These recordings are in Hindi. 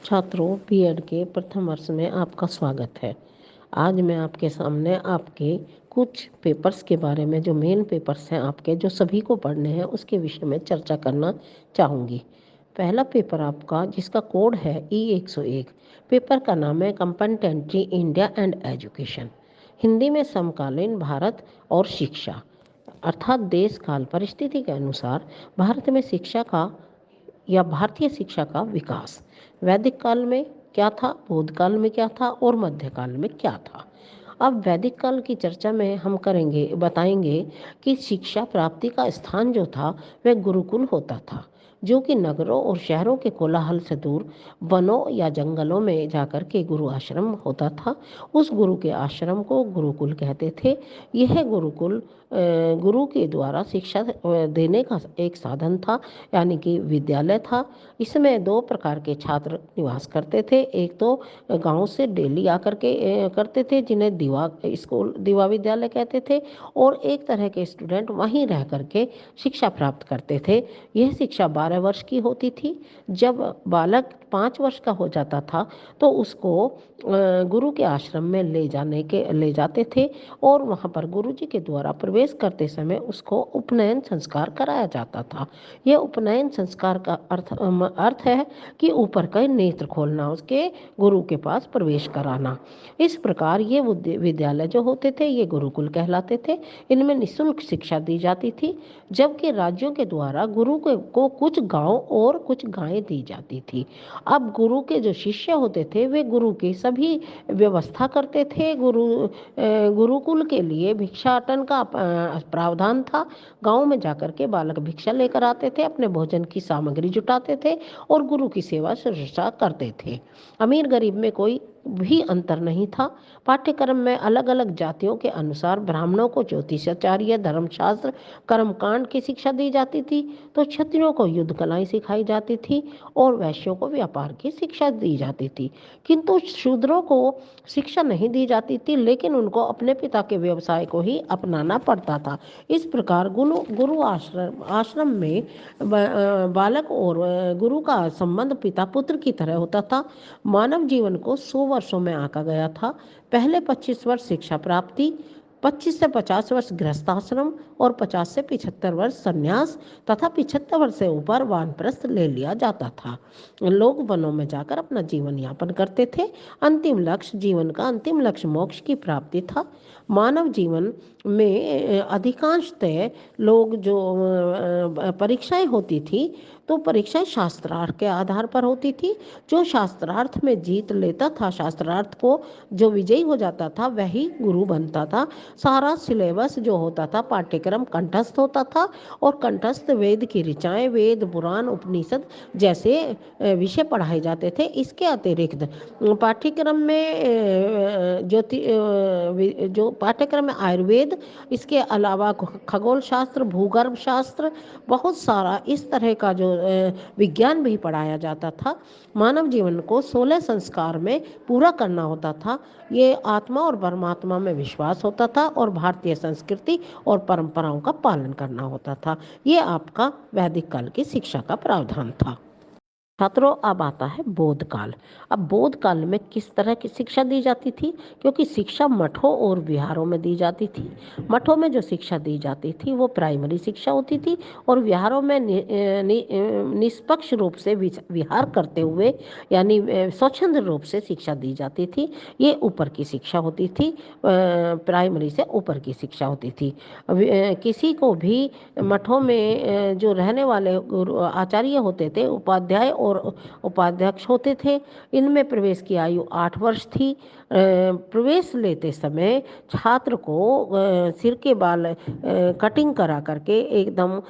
छात्रों, बीएड के प्रथम वर्ष में आपका स्वागत है। आज मैं आपके सामने आपके कुछ पेपर्स के बारे में, जो मेन पेपर्स हैं आपके, जो सभी को पढ़ने हैं, उसके विषय में चर्चा करना चाहूँगी। पहला पेपर आपका, जिसका कोड है E101, पेपर का नाम है कंपेटेंसी इंडिया एंड एजुकेशन। हिंदी में समकालीन भारत और शिक्षा, अर्थात देश काल परिस्थिति के अनुसार भारत में शिक्षा का या भारतीय शिक्षा का विकास। वैदिक काल में क्या था, बौद्ध काल में क्या था और मध्यकाल में क्या था। अब वैदिक काल की चर्चा में हम बताएंगे कि शिक्षा प्राप्ति का स्थान जो था वह गुरुकुल होता था, जो कि नगरों और शहरों के कोलाहल से दूर वनों या जंगलों में जाकर के गुरु आश्रम होता था। उस गुरु के आश्रम को गुरुकुल कहते थे। यह गुरुकुल गुरु के द्वारा शिक्षा देने का एक साधन था, यानी कि विद्यालय था। इसमें दो प्रकार के छात्र निवास करते थे। एक तो गांव से डेली आकर के करते थे, जिन्हें दिवा विद्यालय कहते थे, और एक तरह के स्टूडेंट वहीं रह करके शिक्षा प्राप्त करते थे। यह शिक्षा 12 वर्ष की होती थी। जब बालक 5 वर्ष का हो जाता था तो उसको गुरु के आश्रम में ले जाते थे, और वहाँ पर गुरु जी के द्वारा प्रवेश करते समय उसको उपनयन संस्कार कराया जाता था। यह उपनयन संस्कार का अर्थ है कि ऊपर का नेत्र खोलना, उसके गुरु के पास प्रवेश कराना। इस प्रकार ये विद्यालय जो होते थे ये गुरुकुल कहलाते थे। इनमें निःशुल्क शिक्षा दी जाती थी, जबकि राज्यों के द्वारा गुरु को कुछ गांव और कुछ गायें दी जाती थी। अब गुरु के जो शिष्य होते थे वे गुरु की सभी व्यवस्था करते थे। गुरुकुल के लिए भिक्षाटन का प्रावधान था। गांव में जाकर के बालक भिक्षा लेकर आते थे, अपने भोजन की सामग्री जुटाते थे और गुरु की सेवा शुश्रूषा करते थे। अमीर गरीब में कोई भी अंतर नहीं था। पाठ्यक्रम में अलग अलग जातियों के अनुसार ब्राह्मणों को ज्योतिषाचार्य, धर्मशास्त्र, कर्मकांड की शिक्षा दी जाती थी, तो क्षत्रियों को युद्ध कलाएं सिखाई जाती थी और वैश्यों को व्यापार की शिक्षा दी जाती थी। किंतु शूद्रों को शिक्षा नहीं दी जाती थी, लेकिन उनको अपने पिता के व्यवसाय को ही अपनाना पड़ता था। इस प्रकार गुरु आश्रम में बालक और गुरु का संबंध पिता पुत्र की तरह होता था। मानव जीवन को 100 वर्षों में आंका गया था। पहले 25 वर्ष शिक्षा प्राप्ति, 25 से 50 वर्ष गृहस्थाश्रम और 50 से 75 वर्ष संन्यास तथा 75 वर्ष से ऊपर वानप्रस्थ ले लिया जाता था। लोग वनों में जाकर अपना जीवन यापन करते थे। जीवन का अंतिम लक्ष्य मोक्ष की प्राप्ति था। मानव जीवन में अधिकांशतः लोग जो परीक्षाएं होती थी, तो परीक्षाएं शास्त्रार्थ के आधार पर होती थी। जो शास्त्रार्थ में जीत लेता था, शास्त्रार्थ को जो विजयी हो जाता था, वही गुरु बनता था। सारा सिलेबस जो होता था, पाठ्यक्रम कंठस्थ होता था, और कंठस्थ वेद की ऋचाएं, वेद पुराण उपनिषद जैसे विषय पढ़ाए जाते थे। इसके अतिरिक्त पाठ्यक्रम में जो पाठ्यक्रम में आयुर्वेद, इसके अलावा खगोल शास्त्र, भूगर्भ शास्त्र, बहुत सारा इस तरह का जो विज्ञान भी पढ़ाया जाता था। मानव जीवन को 16 संस्कार में पूरा करना होता था। ये आत्मा और परमात्मा में विश्वास होता था और भारतीय संस्कृति और परंपराओं का पालन करना होता था। ये आपका वैदिक काल की शिक्षा का प्रावधान था। छात्रों, अब आता है बौद्ध काल। अब बौद्ध काल में किस तरह की शिक्षा दी जाती थी, क्योंकि शिक्षा मठों और विहारों में दी जाती थी। मठों में जो शिक्षा दी जाती थी वो प्राइमरी शिक्षा होती थी, और विहारों में निष्पक्ष रूप से विहार करते हुए, यानी स्वच्छंद रूप से शिक्षा दी जाती थी। ये ऊपर की शिक्षा होती थी, प्राइमरी से ऊपर की शिक्षा होती थी। किसी को भी मठों में जो रहने वाले आचार्य होते थे, उपाध्याय और उपाध्यक्ष होते थे, इनमें प्रवेश की आयु 8 वर्ष थी। प्रवेश लेते समय छात्र को सिर के बाल कटिंग करा करके, एकदम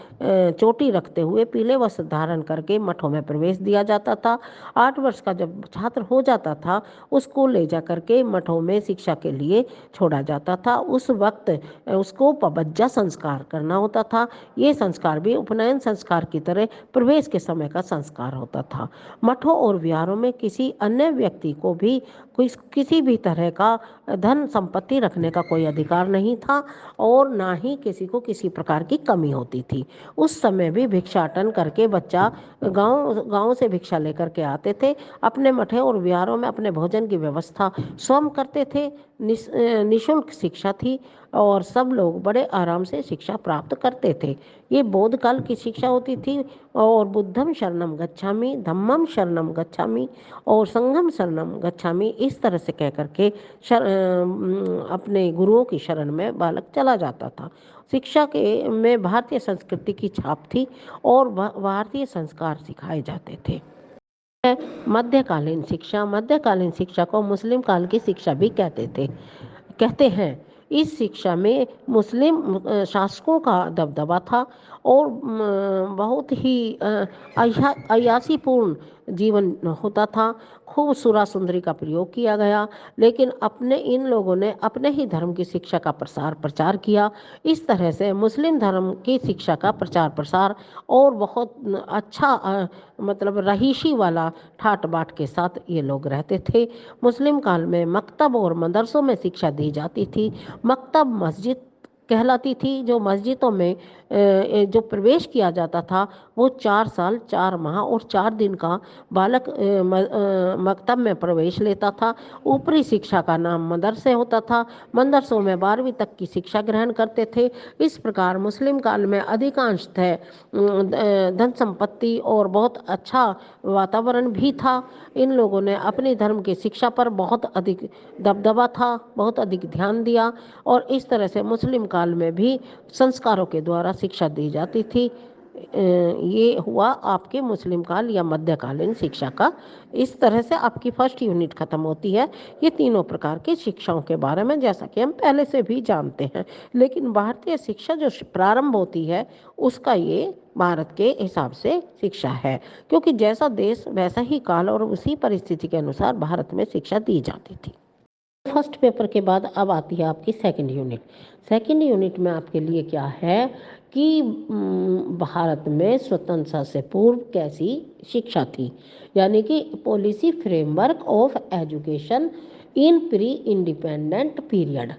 चोटी रखते हुए, पीले वस्त्र धारण करके मठों में प्रवेश दिया जाता था। 8 वर्ष का जब छात्र हो जाता था, उसको ले जा करके मठों में शिक्षा के लिए छोड़ा जाता था। उस वक्त उसको पबज्जा संस्कार करना होता था। ये संस्कार भी उपनयन संस्कार की तरह प्रवेश के समय का संस्कार होता था। मठों और विहारों में किसी अन्य व्यक्ति को भी किसी भी भी तरह का धन संपत्ति रखने का कोई अधिकार नहीं था और ना ही किसी को किसी प्रकार की कमी होती थी। उस समय भी भिक्षाटन करके बच्चा गांव गांव से भिक्षा लेकर के आते थे, अपने मठे और विहारों में अपने भोजन की व्यवस्था स्वयं करते थे। निःशुल्क शिक्षा थी और सब लोग बड़े आराम से शिक्षा प्राप्त करते थे। ये बौद्ध काल की शिक्षा होती थी और बुद्धम शरणम गच्छामि, धम्मम शरणम गच्छामि और संघम शरणम गच्छामि, इस तरह से कह करके अपने गुरुओं की शरण में बालक चला जाता था। शिक्षा के में भारतीय संस्कृति की छाप थी और भारतीय संस्कार सिखाए जाते थे। मध्यकालीन शिक्षा को मुस्लिम काल की शिक्षा भी कहते हैं। इस शिक्षा में मुस्लिम शासकों का दबदबा था और बहुत ही अयासीपूर्ण जीवन होता था। खूब सुरा सुंदरी का प्रयोग किया गया, लेकिन इन लोगों ने अपने ही धर्म की शिक्षा का प्रचार किया। इस तरह से मुस्लिम धर्म की शिक्षा का प्रचार प्रसार और बहुत अच्छा मतलब रहीशी वाला ठाट बाट के साथ ये लोग रहते थे। मुस्लिम काल में मकतब और मदरसों में शिक्षा दी जाती थी। मकतब मस्जिद कहलाती थी। जो मस्जिदों में जो प्रवेश किया जाता था वो 4 साल 4 माह और 4 दिन का बालक मकतब में प्रवेश लेता था। ऊपरी शिक्षा का नाम मदरसे होता था। मदरसों में 12वीं तक की शिक्षा ग्रहण करते थे। इस प्रकार मुस्लिम काल में अधिकांशतः धन संपत्ति और बहुत अच्छा वातावरण भी था। इन लोगों ने अपने धर्म की शिक्षा पर बहुत अधिक दबदबा था, बहुत अधिक ध्यान दिया और इस तरह से मुस्लिम काल में भी संस्कारों के द्वारा शिक्षा दी जाती थी। ये हुआ आपके मुस्लिम काल या मध्यकालीन शिक्षा का। इस तरह से आपकी फर्स्ट यूनिट खत्म होती है। ये तीनों प्रकार की शिक्षाओं के बारे में जैसा कि हम पहले से भी जानते हैं, लेकिन भारतीय शिक्षा जो प्रारंभ होती है उसका ये भारत के हिसाब से शिक्षा है, क्योंकि जैसा देश वैसा ही काल और उसी परिस्थिति के अनुसार भारत में शिक्षा दी जाती थी। फर्स्ट पेपर के बाद अब आती है आपकी सेकंड यूनिट। सेकंड यूनिट में आपके लिए क्या है कि भारत में स्वतंत्रता से पूर्व कैसी शिक्षा थी, यानी कि policy framework of education in pre independent period.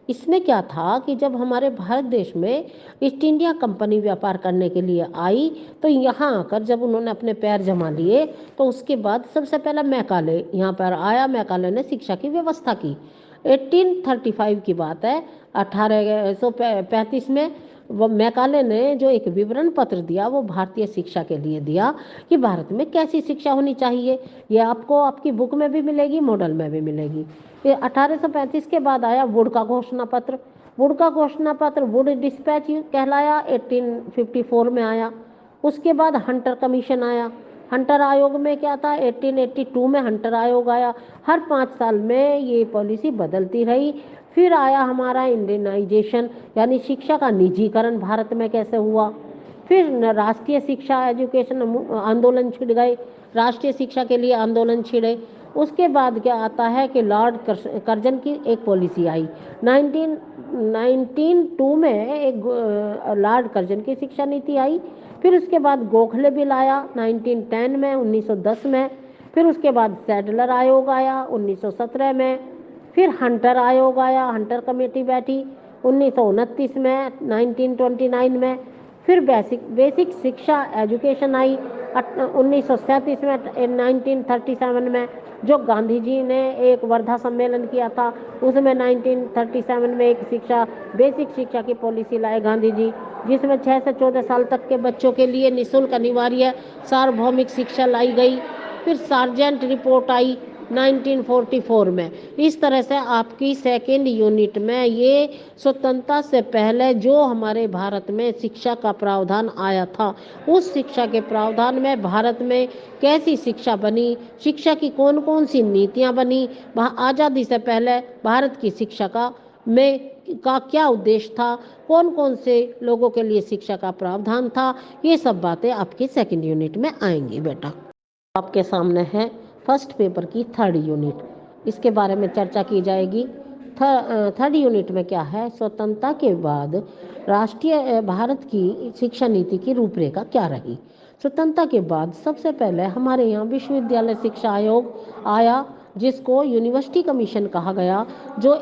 इसमें क्या था कि जब हमारे भारत देश में ईस्ट इंडिया कंपनी व्यापार करने के लिए आई, तो यहाँ आकर जब उन्होंने अपने पैर जमा लिए तो उसके बाद सबसे पहला मैकाले यहाँ पर आया। मैकाले ने शिक्षा की व्यवस्था की। 1835 की बात है, 1835 में वो मैकाले ने जो एक विवरण पत्र दिया वो भारतीय शिक्षा के लिए दिया कि भारत में कैसी शिक्षा होनी चाहिए। ये आपको आपकी बुक में भी मिलेगी, मॉडल में भी मिलेगी। ये 1835 के बाद आया वुड का घोषणा पत्र। वुड डिस्पैच कहलाया, 1854 में आया। उसके बाद हंटर कमीशन आया। हंटर आयोग में क्या था, 1882 में हंटर आयोग आया। हर 5 साल में ये पॉलिसी बदलती रही। फिर आया हमारा इंडियनाइजेशन, यानी शिक्षा का निजीकरण भारत में कैसे हुआ। फिर राष्ट्रीय शिक्षा एजुकेशन आंदोलन छिड़ गए, राष्ट्रीय शिक्षा के लिए आंदोलन छिड़े। उसके बाद क्या आता है कि लॉर्ड कर्जन की एक पॉलिसी आई। 1902 में एक लॉर्ड कर्जन की शिक्षा नीति आई। फिर उसके बाद गोखले बिल आया 1910 में, 1910 में। फिर उसके बाद सैडलर आयोग आया 1917 में। फिर हंटर आयोग आया, हंटर कमेटी बैठी 1929 में, 1929 में। फिर बेसिक शिक्षा एजुकेशन आई 1937 में, 1937 में, जो गांधी जी ने एक वर्धा सम्मेलन किया था। उसमें 1937 में एक बेसिक शिक्षा की पॉलिसी लाए गांधी जी, जिसमें 6 से 14 साल तक के बच्चों के लिए निःशुल्क अनिवार्य सार्वभौमिक शिक्षा लाई गई। फिर सार्जेंट रिपोर्ट आई 1944 में। इस तरह से आपकी सेकेंड यूनिट में ये स्वतंत्रता से पहले जो हमारे भारत में शिक्षा का प्रावधान आया था, उस शिक्षा के प्रावधान में भारत में कैसी शिक्षा बनी, शिक्षा की कौन कौन सी नीतियां बनी, आज़ादी से पहले भारत की शिक्षा का क्या उद्देश्य था, कौन कौन से लोगों के लिए शिक्षा का प्रावधान था, ये सब बातें आपकी सेकेंड यूनिट में आएंगी बेटा। आपके सामने है फर्स्ट पेपर की थर्ड यूनिट। इसके बारे में चर्चा की जाएगी। थर्ड यूनिट में क्या है, स्वतंत्रता के बाद राष्ट्रीय भारत की शिक्षा नीति की रूपरेखा क्या रही। स्वतंत्रता के बाद सबसे पहले हमारे यहाँ विश्वविद्यालय शिक्षा आयोग आया जिसको यूनिवर्सिटी कमीशन कहा गया, जो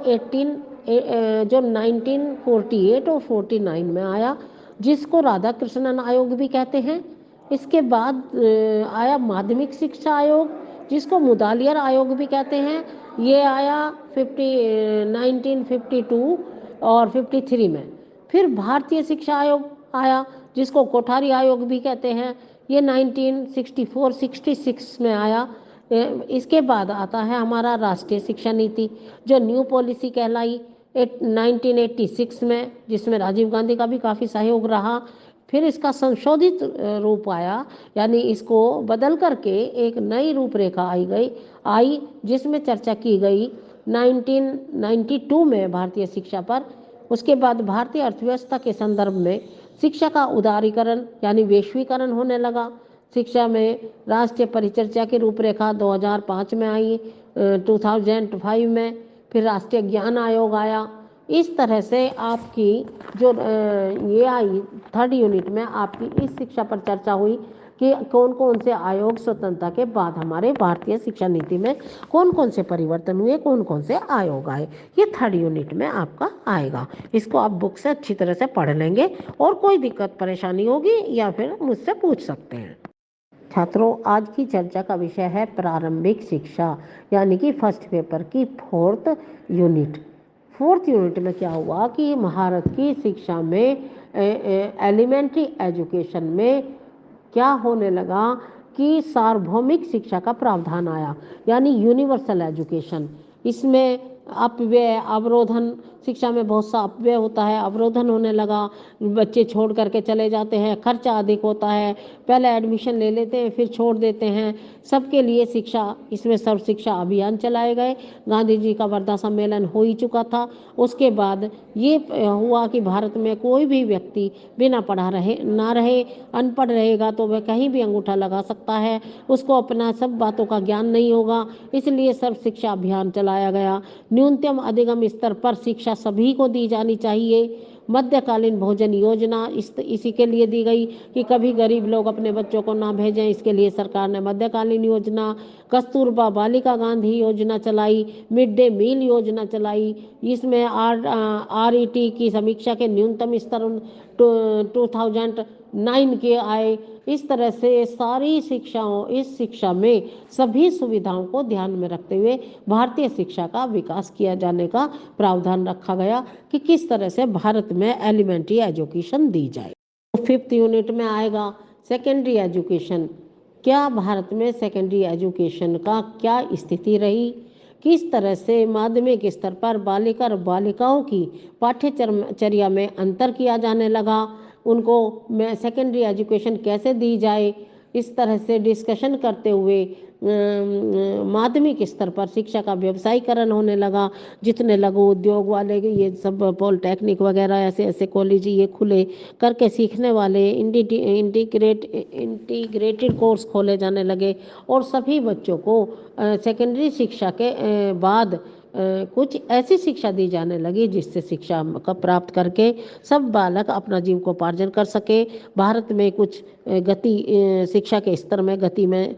1948 और 49 में आया, जिसको राधा कृष्णन आयोग भी कहते हैं। इसके बाद आया माध्यमिक शिक्षा आयोग, जिसको मुदालियर आयोग भी कहते हैं। ये आया 1952 और 53 में। फिर भारतीय शिक्षा आयोग आया, जिसको कोठारी आयोग भी कहते हैं। ये 1964-66 में आया। इसके बाद आता है हमारा राष्ट्रीय शिक्षा नीति, जो न्यू पॉलिसी कहलाई 1986 में, जिसमें राजीव गांधी का भी काफ़ी सहयोग रहा। फिर इसका संशोधित रूप आया, यानी इसको बदल करके एक नई रूपरेखा आई, जिसमें चर्चा की गई 1992 में भारतीय शिक्षा पर। उसके बाद भारतीय अर्थव्यवस्था के संदर्भ में शिक्षा का उदारीकरण यानी वैश्वीकरण होने लगा। शिक्षा में राष्ट्रीय परिचर्चा की रूपरेखा 2005 में आई, 2005 में। फिर राष्ट्रीय ज्ञान आयोग आया। इस तरह से आपकी जो ये आई थर्ड यूनिट में आपकी इस शिक्षा पर चर्चा हुई कि कौन कौन से आयोग स्वतंत्रता के बाद हमारे भारतीय शिक्षा नीति में कौन कौन से परिवर्तन हुए, कौन कौन से आयोग आए। ये थर्ड यूनिट में आपका आएगा। इसको आप बुक से अच्छी तरह से पढ़ लेंगे, और कोई दिक्कत परेशानी होगी या फिर मुझसे पूछ सकते हैं। छात्रों, आज की चर्चा का विषय है प्रारंभिक शिक्षा, यानी कि फर्स्ट पेपर की फोर्थ यूनिट। फोर्थ यूनिट में क्या हुआ कि भारत की शिक्षा में एलिमेंट्री एजुकेशन में क्या होने लगा कि सार्वभौमिक शिक्षा का प्रावधान आया, यानी यूनिवर्सल एजुकेशन। इसमें अपव्यय, अवरोधन, शिक्षा में बहुत सा अपव्यय होता है, अवरोधन होने लगा, बच्चे छोड़ करके चले जाते हैं, खर्चा अधिक होता है, पहले एडमिशन ले लेते हैं फिर छोड़ देते हैं। सबके लिए शिक्षा, इसमें सर्व शिक्षा अभियान चलाए गए। गांधी जी का वर्धा सम्मेलन हो ही चुका था। उसके बाद ये हुआ कि भारत में कोई भी व्यक्ति बिना पढ़ा ना रहे, अनपढ़ रहेगा तो वह कहीं भी अंगूठा लगा सकता है, उसको अपना सब बातों का ज्ञान नहीं होगा। इसलिए सर्व शिक्षा अभियान चलाया गया। न्यूनतम अधिगम स्तर पर शिक्षा सभी को दी जानी चाहिए। मध्यकालीन भोजन योजना इसी के लिए दी गई कि कभी गरीब लोग अपने बच्चों को ना भेजें, इसके लिए सरकार ने मध्यकालीन योजना, कस्तूरबा बालिका गांधी योजना चलाई, मिड डे मील योजना चलाई। इसमें RET की समीक्षा के न्यूनतम स्तर 2009 के आए। इस तरह से सारी इस शिक्षा में सभी सुविधाओं को ध्यान में रखते हुए भारतीय शिक्षा का विकास किया जाने का प्रावधान रखा गया कि किस तरह से भारत में एलिमेंट्री एजुकेशन दी जाए। तो फिफ्थ यूनिट में आएगा सेकेंडरी एजुकेशन। क्या भारत में सेकेंडरी एजुकेशन का क्या स्थिति रही, किस तरह से माध्यमिक स्तर पर बालिका और बालिकाओं की पाठ्यचर्या में अंतर किया जाने लगा, उनको सेकेंडरी एजुकेशन कैसे दी जाए, इस तरह से डिस्कशन करते हुए माध्यमिक स्तर पर शिक्षा का व्यवसायीकरण होने लगा। जितने लघु उद्योग वाले ये सब पॉलिटेक्निक वगैरह ऐसे ऐसे कॉलेज ये खुले करके सीखने वाले इंटीग्रेटेड कोर्स खोले जाने लगे, और सभी बच्चों को सेकेंडरी शिक्षा के बाद कुछ ऐसी शिक्षा दी जाने लगी जिससे शिक्षा का प्राप्त करके सब बालक अपना जीविकोपार्जन कर सके। भारत में कुछ शिक्षा के स्तर में गति में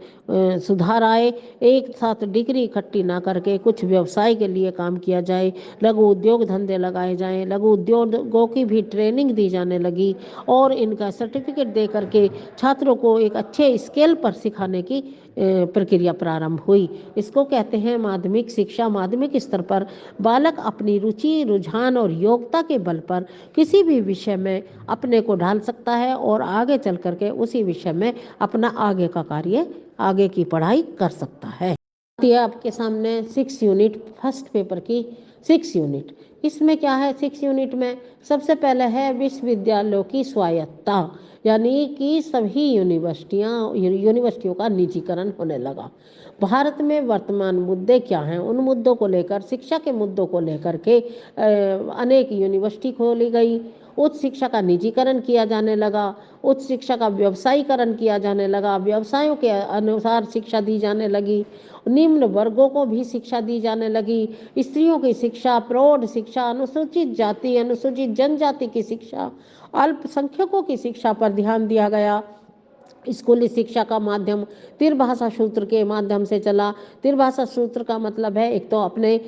सुधार आए। एक साथ डिग्री इकट्ठी ना करके कुछ व्यवसाय के लिए काम किया जाए, लघु उद्योग धंधे लगाए जाएं, लघु उद्योगों की भी ट्रेनिंग दी जाने लगी, और इनका सर्टिफिकेट दे करके छात्रों को एक अच्छे स्केल पर सिखाने की प्रक्रिया प्रारंभ हुई। इसको कहते हैं माध्यमिक शिक्षा। माध्यमिक स्तर पर बालक अपनी रुचि, रुझान और योग्यता के बल पर किसी भी विषय में अपने को ढाल सकता है और आगे चल करके उसी विषय में अपना आगे का कार्य, आगे की पढ़ाई कर सकता है। ये आपके सामने 6 यूनिट, फर्स्ट पेपर की 6 यूनिट। इसमें क्या है 6 यूनिट में? सबसे पहले है विश्वविद्यालयों की स्वायत्तता, यानी कि सभी यूनिवर्सिटियों का निजीकरण होने लगा। भारत में वर्तमान मुद्दे क्या हैं, उन मुद्दों को लेकर, शिक्षा के मुद्दों को लेकर के अनेक यूनिवर्सिटी खोली गई। उच्च शिक्षा का निजीकरण किया जाने लगा, उच्च शिक्षा का व्यवसायीकरण किया जाने लगा, व्यवसायों के अनुसार शिक्षा दी जाने लगी, निम्न वर्गों को भी शिक्षा दी जाने लगी, स्त्रियों की शिक्षा, प्रौढ़ शिक्षा, अनुसूचित जाति, अनुसूचित जनजाति की शिक्षा, अल्पसंख्यकों की शिक्षा पर ध्यान दिया गया। स्कूली शिक्षा का माध्यम त्रिभाषा सूत्र के माध्यम से चला। त्रिभाषा सूत्र का मतलब है एक तो अपने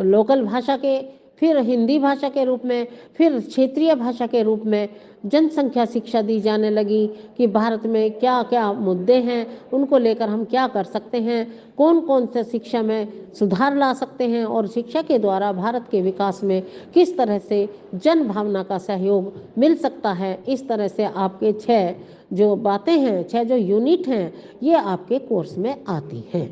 लोकल भाषा के, फिर हिंदी भाषा के रूप में, फिर क्षेत्रीय भाषा के रूप में जनसंख्या शिक्षा दी जाने लगी कि भारत में क्या क्या मुद्दे हैं, उनको लेकर हम क्या कर सकते हैं, कौन कौन से शिक्षा में सुधार ला सकते हैं और शिक्षा के द्वारा भारत के विकास में किस तरह से जन भावना का सहयोग मिल सकता है। इस तरह से आपके 6 जो बातें हैं, 6 जो यूनिट हैं, ये आपके कोर्स में आती हैं।